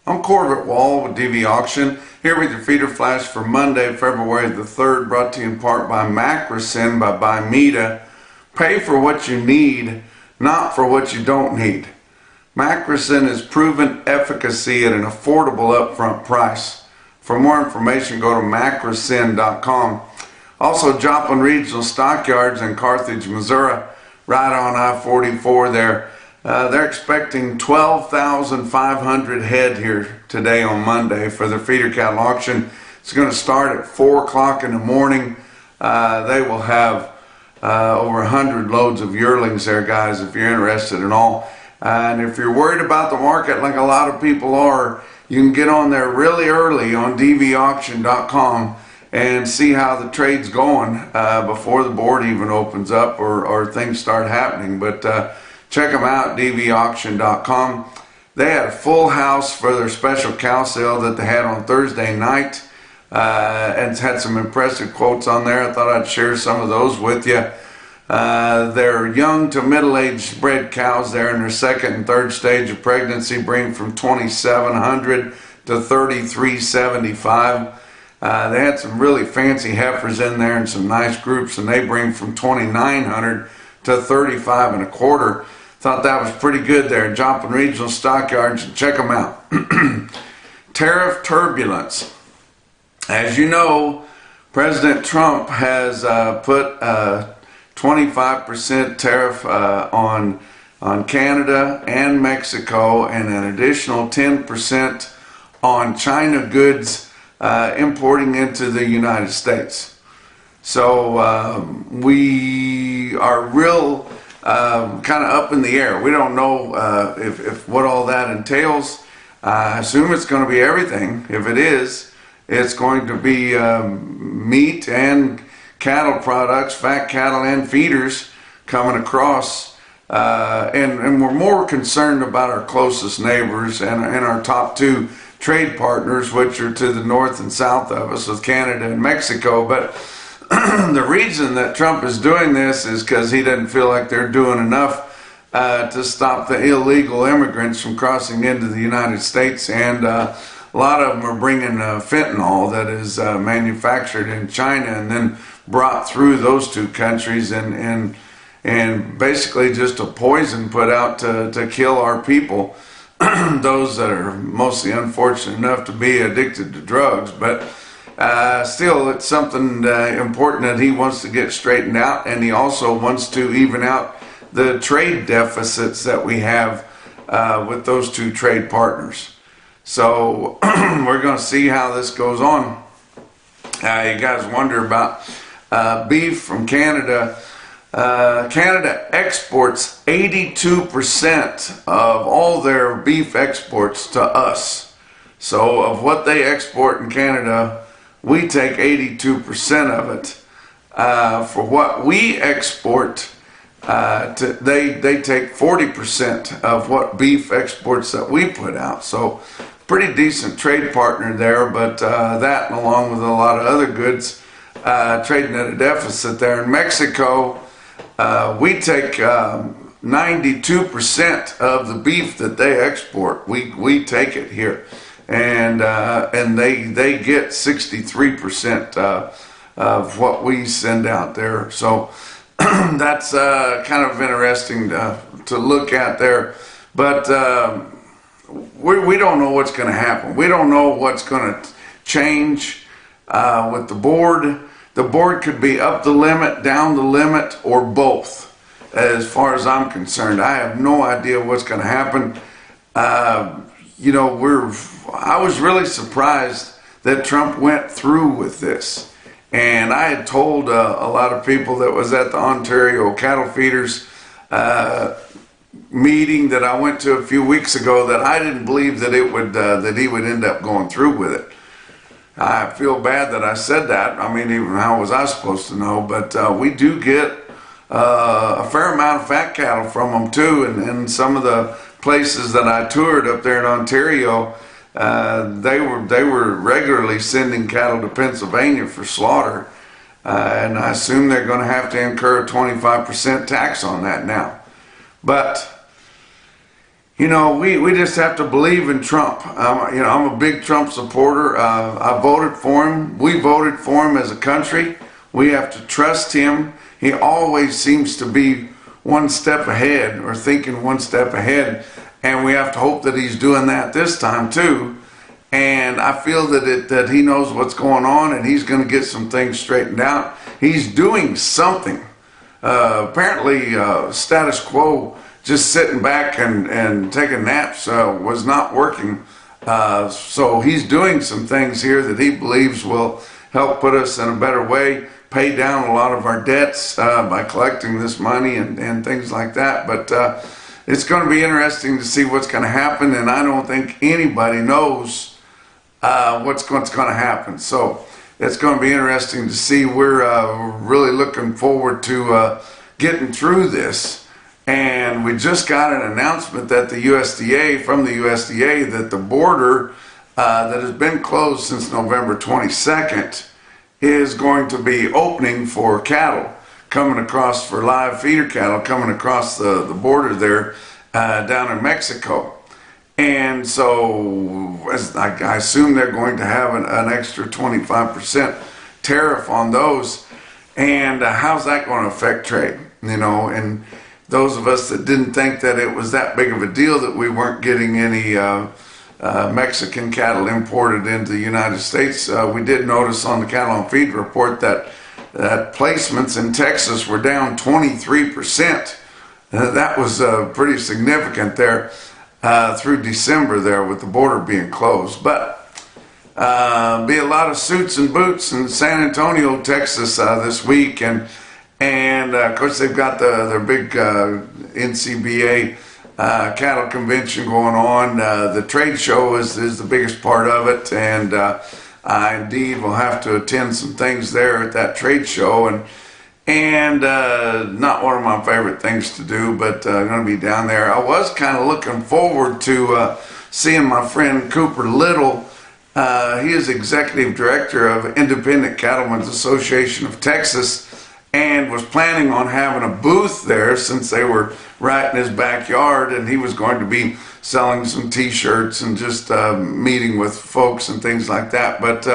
I'm Corbett Wall with DV Auction, here with your feeder flash for Monday, February the 3rd, brought to you in part by Macrocin by Bimeda. Pay for what you need, not for what you don't need. Macrocin has proven efficacy at an affordable upfront price. For more information, go to macrocin.com. Also, Joplin Regional Stockyards in Carthage, Missouri, right on I-44 there. They're expecting 12,500 head here today on Monday for their feeder cattle auction. It's going to start at 4 o'clock in the morning. They will have over 100 loads of yearlings there, guys, if you're interested at all. And if you're worried about the market like a lot of people are, you can get on there really early on DVAuction.com and see how the trade's going before the board even opens up or things start happening. But check them out, DVAuction.com. They had a full house for their special cow sale that they had on Thursday night, and had some impressive quotes on there. I thought I'd share some of those with you. They're young to middle-aged bred cows there in their second and third stage of pregnancy, bring from 2,700 to 3,375. They had some really fancy heifers in there and some nice groups, and they bring from 2,900 to 35 and a quarter. Thought that was pretty good there. Joplin Regional Stockyards, check them out. Tariff Turbulence. As you know, President Trump has put a 25% tariff on Canada and Mexico, and an additional 10% on China goods importing into the United States. So we are real kind of up in the air. We don't know if what all that entails. I assume it's going to be everything. If it is, it's going to be meat and cattle products, fat cattle and feeders coming across. And we're more concerned about our closest neighbors and our top two trade partners, which are to the north and south of us with Canada and Mexico. But the reason that Trump is doing this is because he doesn't feel like they're doing enough to stop the illegal immigrants from crossing into the United States. And a lot of them are bringing fentanyl that is manufactured in China and then brought through those two countries, and basically just a poison put out to kill our people, those that are mostly unfortunate enough to be addicted to drugs. But still, it's something important that he wants to get straightened out, and he also wants to even out the trade deficits that we have with those two trade partners. So we're going to see how this goes on. You guys wonder about beef from Canada. Canada exports 82% of all their beef exports to us. So of what they export in Canada, we take 82% of it. For what we export, they take 40% of what beef exports that we put out. So pretty decent trade partner there, but that, along with a lot of other goods, trading at a deficit there. In Mexico, we take 92% of the beef that they export. We take it here, and they get 63% of what we send out there. So that's kind of interesting to look at there. But we don't know what's going to happen. We don't know what's going to change with the board. The board could be up the limit, down the limit, or both. As far as I'm concerned, I have no idea what's going to happen. You know, I was really surprised that Trump went through with this. And I had told a lot of people that was at the Ontario Cattle Feeders meeting that I went to a few weeks ago that I didn't believe that that he would end up going through with it. I feel bad that I said that. I mean, even how was I supposed to know? But we do get a fair amount of fat cattle from them too, and some of the places that I toured up there in Ontario, they were regularly sending cattle to Pennsylvania for slaughter, and I assume they're going to have to incur a 25% tax on that now. But we just have to believe in Trump. I'm a big Trump supporter. I voted for him. We voted for him as a country. We have to trust him. He always seems to be one step ahead, or thinking one step ahead, and we have to hope that he's doing that this time too. And I feel that he knows what's going on, and he's going to get some things straightened out. He's doing something. Apparently, status quo, just sitting back and taking naps, was not working. So he's doing some things here that he believes will help put us in a better way, pay down a lot of our debts by collecting this money and things like that. But it's going to be interesting to see what's going to happen, and I don't think anybody knows what's going to happen. So it's going to be interesting to see. We're really looking forward to getting through this. And we just got an announcement that from the USDA, that the border that has been closed since November 22nd is going to be opening for cattle coming across, for live feeder cattle coming across the border there down in Mexico. And so I assume they're going to have an extra 25% tariff on those. And how's that going to affect trade? And those of us that didn't think that it was that big of a deal that we weren't getting any Mexican cattle imported into the United States, we did notice on the Cattle on Feed report that placements in Texas were down 23%. That was pretty significant there through December there, with the border being closed. But be a lot of suits and boots in San Antonio, Texas this week, and of course they've got their big NCBA cattle convention going on. The trade show is the biggest part of it, and I indeed will have to attend some things there at that trade show, and not one of my favorite things to do, but going to be down there. I was kind of looking forward to seeing my friend Cooper Little. He is executive director of Independent Cattlemen's Association of Texas, and was planning on having a booth there since they were right in his backyard, and he was going to be selling some t-shirts and just meeting with folks and things like that. But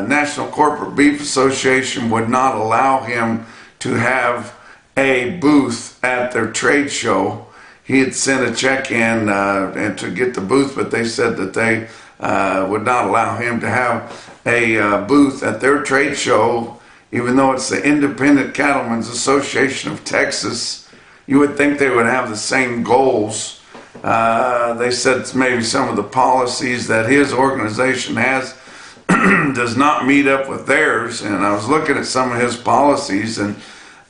National Corporate Beef Association would not allow him to have a booth at their trade show. He had sent a check in and to get the booth, but they said that they would not allow him to have a booth at their trade show, even though it's the Independent Cattlemen's Association of Texas. You would think they would have the same goals. They said maybe some of the policies that his organization has does not meet up with theirs. And I was looking at some of his policies, and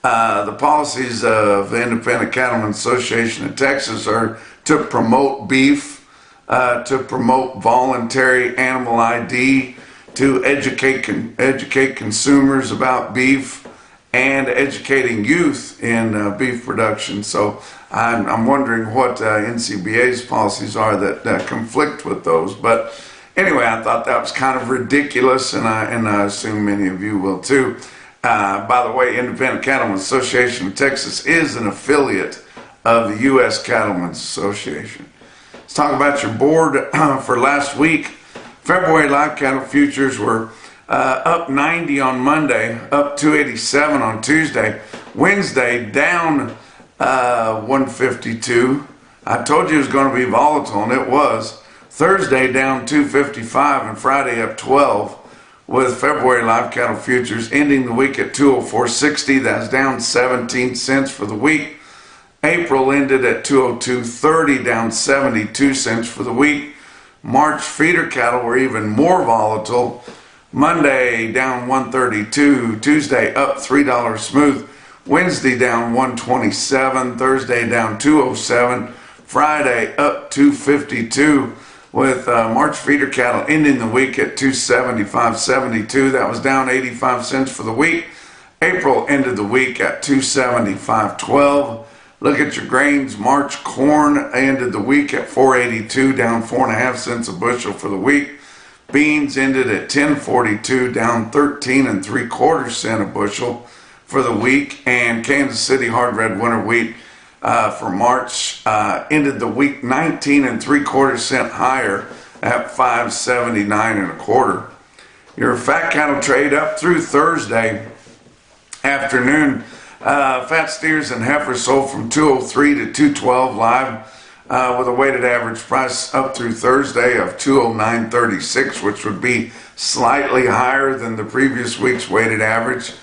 the policies of the Independent Cattlemen's Association of Texas are to promote beef, to promote voluntary animal ID, to educate consumers about beef, and educating youth in beef production. So I'm wondering what NCBA's policies are that conflict with those. But anyway, I thought that was kind of ridiculous, and I assume many of you will too. By the way, Independent Cattlemen's Association of Texas is an affiliate of the U.S. Cattlemen's Association. Let's talk about your board for last week. February live cattle futures were up 90 on Monday, up 287 on Tuesday. Wednesday down 152. I told you it was going to be volatile, and it was. Thursday down 255, and Friday up 12, with February live cattle futures ending the week at 204.60. That's down 17 cents for the week. April ended at 202.30, down 72 cents for the week. March feeder cattle were even more volatile. Monday down 132, Tuesday up $3 smooth, Wednesday down 127, Thursday down 207, Friday up 252, with March feeder cattle ending the week at 275.72. That was down 85 cents for the week. April ended the week at 275.12. Look at your grains. March corn ended the week at 482, down 4.5 cents a bushel for the week. Beans ended at 1042, down 13 3/4 cents a bushel for the week. And Kansas City hard red winter wheat for March ended the week 19 3/4 cents higher at 579 1/4. Your fat cattle trade up through Thursday afternoon. Fat steers and heifers sold from 203 to 212 live, with a weighted average price up through Thursday of 209.36, which would be slightly higher than the previous week's weighted average.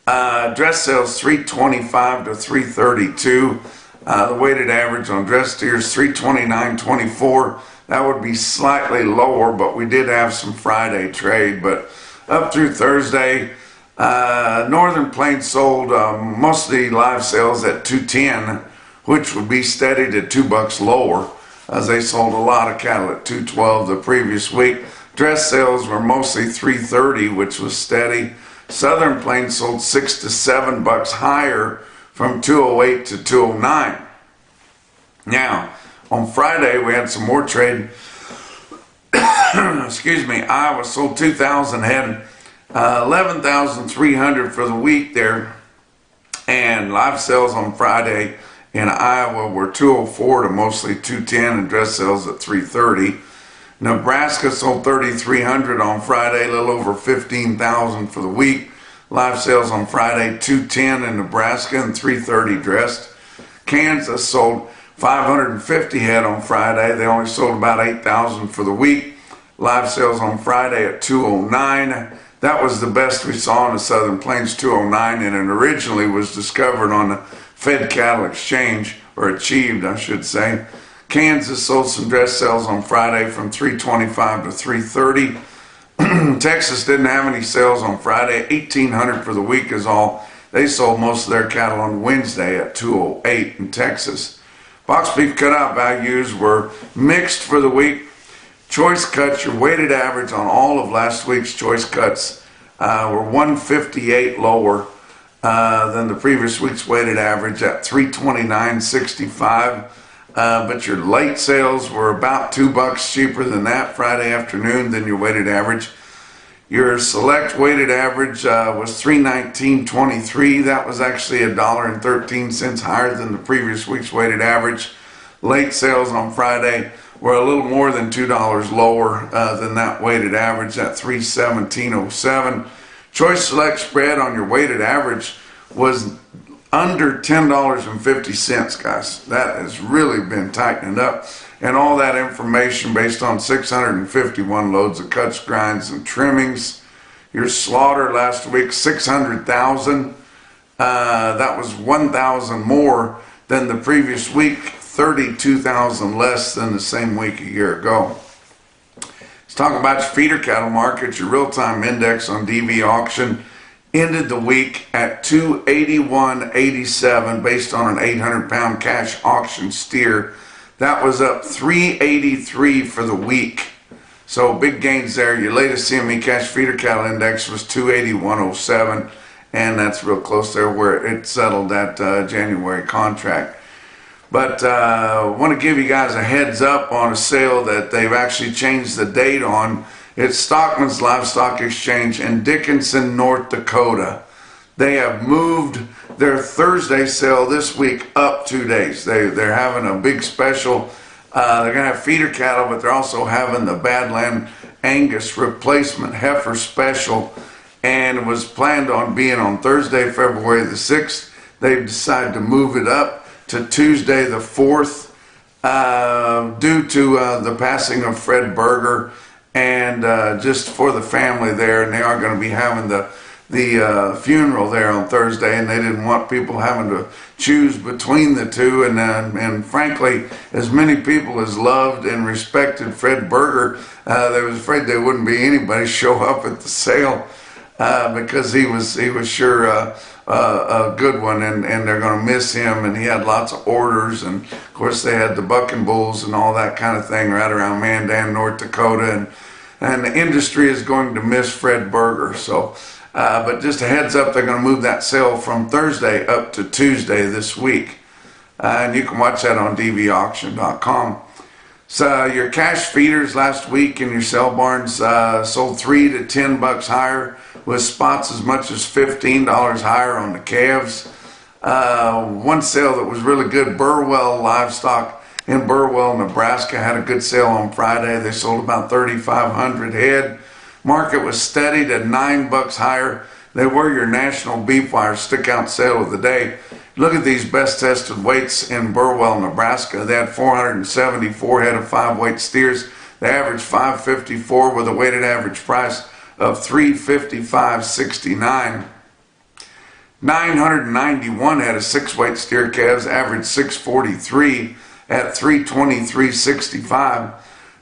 Dress sales 325 to 332. The weighted average on dress steers 329.24. That would be slightly lower, but we did have some Friday trade. But up through Thursday, Northern Plains sold mostly live sales at 210, which would be steady to $2 lower, as they sold a lot of cattle at 212 the previous week. Dress sales were mostly 330, which was steady. Southern Plains sold $6 to $7 higher, from 208 to 209. Now, on Friday, we had some more trade. Excuse me. Iowa sold 2,000 head, 11,300 for the week there. And live sales on Friday in Iowa were 204 to mostly 210, and dress sales at 330. Nebraska sold 3,300 on Friday, a little over 15,000 for the week. Live sales on Friday, 210 in Nebraska and 330 dressed. Kansas sold 550 head on Friday. They only sold about 8,000 for the week. Live sales on Friday at 209. That was the best we saw in the Southern Plains, 209, and it originally was discovered on the Fed Cattle Exchange, or achieved, I should say. Kansas sold some dress sales on Friday from 325 to 330. Texas didn't have any sales on Friday. 1,800 for the week is all. They sold most of their cattle on Wednesday at 208 in Texas. Box beef cutout values were mixed for the week. Choice cuts, your weighted average on all of last week's choice cuts were 158 lower than the previous week's weighted average at 329.65. But your late sales were about $2 cheaper than that Friday afternoon than your weighted average. Your select weighted average was $319.23. That was actually $1.13 higher than the previous week's weighted average. Late sales on Friday were a little more than $2 lower than that weighted average at $317.07. Choice select spread on your weighted average was under $10.50, guys. That has really been tightening up. And all that information based on 651 loads of cuts, grinds, and trimmings. Your slaughter last week, 600,000. That was 1,000 more than the previous week, 32,000 less than the same week a year ago. Let's talk about your feeder cattle market. Your real-time index on DVAuction ended the week at 281.87 based on an 800-pound cash auction steer. That was up 383 for the week. So big gains there. Your latest CME cash feeder cattle index was 281.07, and that's real close there where it settled that January contract. But I want to give you guys a heads up on a sale that they've actually changed the date on. It's Stockman's Livestock Exchange in Dickinson, North Dakota. They have moved their Thursday sale this week up 2 days. They're having a big special. They're going to have feeder cattle, but they're also having the Badland Angus replacement heifer special, and it was planned on being on Thursday, February the 6th. They've decided to move it up to Tuesday the 4th due to the passing of Fred Berger, and just for the family there, and they are going to be having the funeral there on Thursday, and they didn't want people having to choose between the two. And frankly, as many people as loved and respected Fred Berger, they was afraid there wouldn't be anybody show up at the sale because he was sure a good one, and they're going to miss him. And he had lots of orders, and of course they had the bucking bulls and all that kind of thing right around Mandan, North Dakota, and the industry is going to miss Fred Berger. So. But just a heads up, they're going to move that sale from Thursday up to Tuesday this week. And you can watch that on DVAuction.com. So your cash feeders last week in your sale barns sold $3 to $10 higher, with spots as much as $15 higher on the calves. One sale that was really good, Burwell Livestock in Burwell, Nebraska, had a good sale on Friday. They sold about 3,500 head. Market was steadied at $9 higher. They were your National Beefwire stick-out sale of the day. Look at these best tested weights in Burwell, Nebraska. They had 474 head of 5-weight steers. They averaged 554 with a weighted average price of $355.69. 991 head of 6-weight steer calves averaged 643 at $323.65.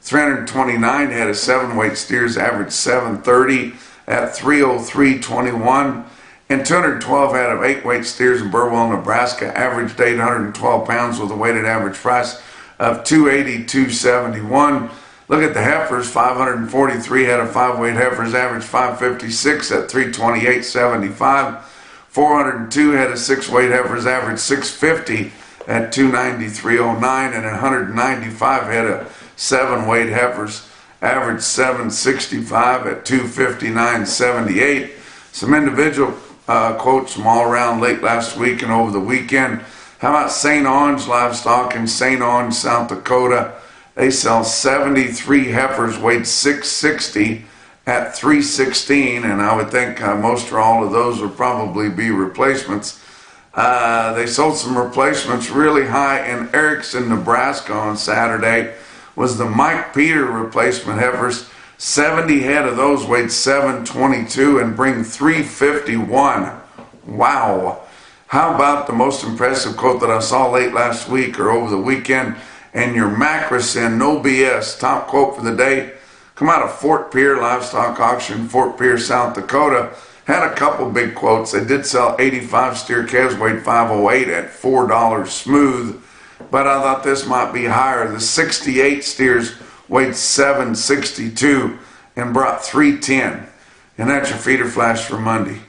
329 head of 7-weight steers averaged 730 at $303.21. And 212 head of 8-weight steers in Burwell, Nebraska averaged 812 pounds with a weighted average price of $282.71. Look at the heifers. 543 head of 5-weight heifers averaged 556 at $328.75. 402 head of 6-weight heifers averaged 650 at $293.09, and 195 head of 7-weight heifers averaged 765 at $259.78. Some individual quotes from all around late last week and over the weekend. How about St. Onge Livestock in St. Onge, South Dakota? They sell 73 heifers weighed 660 at $316, and I would think most or all of those would probably be replacements. They sold some replacements really high in Erickson, Nebraska on Saturday. Was the Mike Peter replacement heifers. 70 head of those weighed 722 and bring 351. Wow. How about the most impressive quote that I saw late last week or over the weekend? And your Macrocin, no BS, top quote for the day. Come out of Fort Pierre Livestock Auction, Fort Pierre, South Dakota. Had a couple big quotes. They did sell 85 steer calves weighed 508 at $4 smooth, but I thought this might be higher. The 68 steers weighed 762 and brought 310. And that's your feeder flash for Monday.